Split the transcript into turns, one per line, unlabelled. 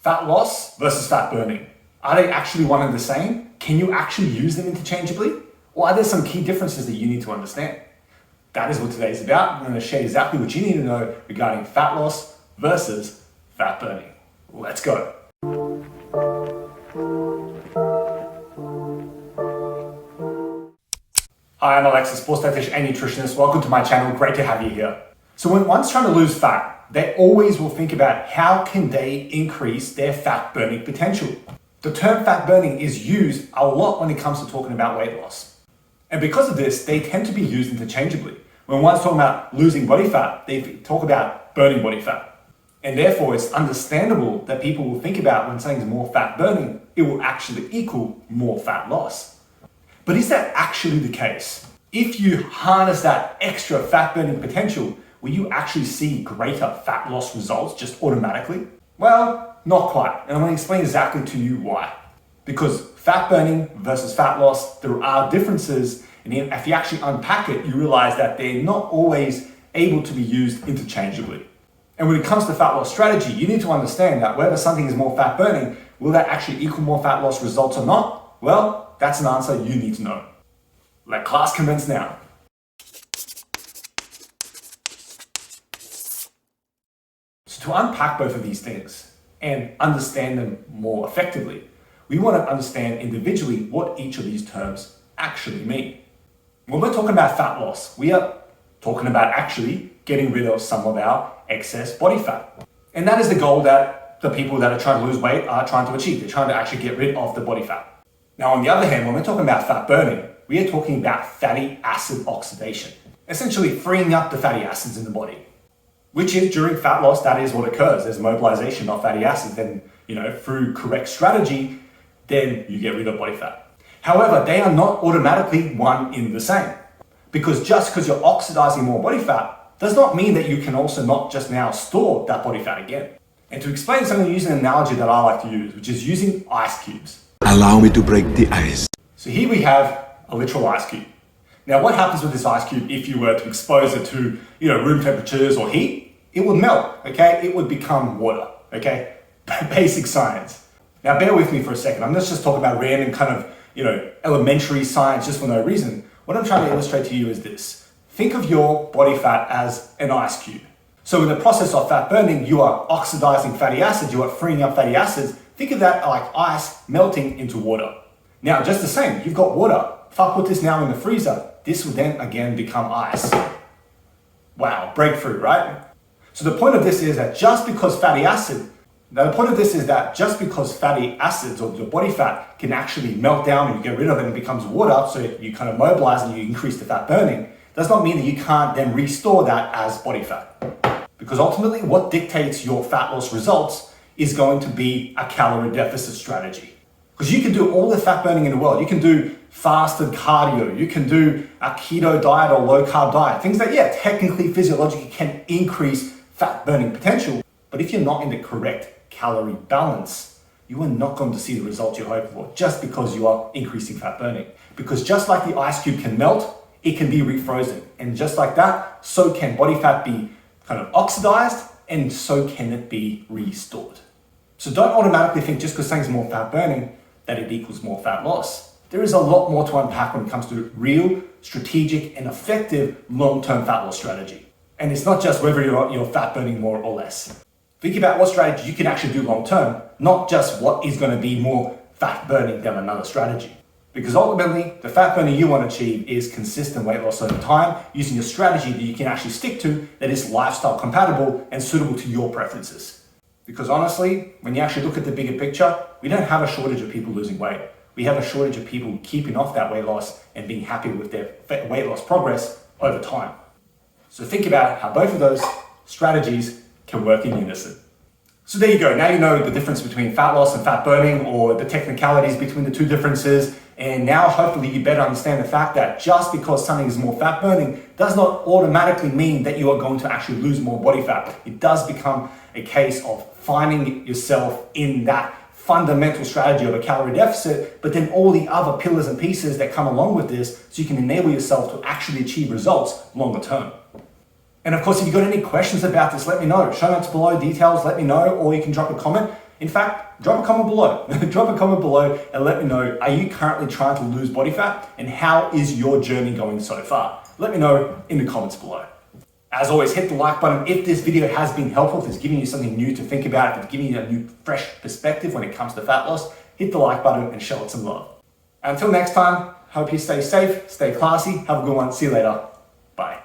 Fat loss versus fat burning. Are they actually one and the same? Can you actually use them interchangeably? Or are there some key differences that you need to understand? That is what today is about. I'm going to share exactly what you need to know regarding fat loss versus fat burning. Let's go. Hi, I'm Alexis, sports dietitian and nutritionist. Welcome to my channel. Great to have you here. So when one's trying to lose fat, they always will think about how can they increase their fat burning potential. The term fat burning is used a lot when it comes to talking about weight loss. And because of this, they tend to be used interchangeably. When one's talking about losing body fat, they talk about burning body fat. And therefore, it's understandable that people will think about when something's more fat burning, it will actually equal more fat loss. But is that actually the case? If you harness that extra fat burning potential, will you actually see greater fat loss results just automatically? Well, not quite. And I'm going to explain exactly to you why. Because fat burning versus fat loss, there are differences. And if you actually unpack it, you realize that they're not always able to be used interchangeably. And when it comes to fat loss strategy, you need to understand that whether something is more fat burning, will that actually equal more fat loss results or not? Well, that's an answer you need to know. Let class commence now. So to unpack both of these things and understand them more effectively, we want to understand individually what each of these terms actually mean. When we're talking about fat loss, we are talking about actually getting rid of some of our excess body fat. And that is the goal that the people that are trying to lose weight are trying to achieve. They're trying to actually get rid of the body fat. Now, on the other hand, when we're talking about fat burning, we are talking about fatty acid oxidation, essentially freeing up the fatty acids in the body, which is during fat loss, that is what occurs. There's mobilization of fatty acids. Then, through correct strategy, then you get rid of body fat. However, they are not automatically one in the same, because just because you're oxidizing more body fat does not mean that you can also not just now store that body fat again. And to explain something, using an analogy that I like to use, which is using ice cubes.
Allow me to break the ice.
So here we have a literal ice cube. Now, what happens with this ice cube if you were to expose it to, room temperatures or heat? It would melt, okay? It would become water, okay? Basic science. Now, bear with me for a second. I'm not just talking about random kind of, elementary science just for no reason. What I'm trying to illustrate to you is this. Think of your body fat as an ice cube. So in the process of fat burning, you are oxidizing fatty acids, you are freeing up fatty acids. Think of that like ice melting into water. Now, just the same, you've got water. If I put this now in the freezer, this will then again become ice. Wow, breakthrough, right? So the point of this is that just because fatty acids or your body fat can actually melt down and you get rid of it and it becomes water, so you kind of mobilize and you increase the fat burning, does not mean that you can't then restore that as body fat. Because ultimately what dictates your fat loss results is going to be a calorie deficit strategy. Because you can do all the fat burning in the world. You can do fasted cardio, you can do a keto diet or low carb diet, things that, technically, physiologically can increase fat burning potential. But if you're not in the correct calorie balance, you are not going to see the results you're hoping for just because you are increasing fat burning. Because just like the ice cube can melt, it can be refrozen. And just like that, so can body fat be kind of oxidized, and so can it be restored. So don't automatically think just because something's more fat burning that it equals more fat loss. There is a lot more to unpack when it comes to real, strategic, and effective long-term fat loss strategy. And it's not just whether you're fat burning more or less. Think about what strategy you can actually do long-term, not just what is going to be more fat burning than another strategy. Because ultimately, the fat burning you want to achieve is consistent weight loss over time using a strategy that you can actually stick to that is lifestyle compatible and suitable to your preferences. Because honestly, when you actually look at the bigger picture, we don't have a shortage of people losing weight. We have a shortage of people keeping off that weight loss and being happy with their weight loss progress over time. So think about how both of those strategies can work in unison. So there you go. Now you know the difference between fat loss and fat burning, or the technicalities between the two differences. And now hopefully you better understand the fact that just because something is more fat burning does not automatically mean that you are going to actually lose more body fat. It does become a case of finding yourself in that fundamental strategy of a calorie deficit, but then all the other pillars and pieces that come along with this so you can enable yourself to actually achieve results longer term. And of course, if you've got any questions about this, let me know. Show notes below, details, let me know, or you can drop a comment. In fact, drop a comment below. Drop a comment below and let me know, are you currently trying to lose body fat and how is your journey going so far? Let me know in the comments below. As always, hit the like button if this video has been helpful, if it's giving you something new to think about, if it's giving you a new, fresh perspective when it comes to fat loss. Hit the like button and show it some love. Until next time, hope you stay safe, stay classy, have a good one, see you later, bye.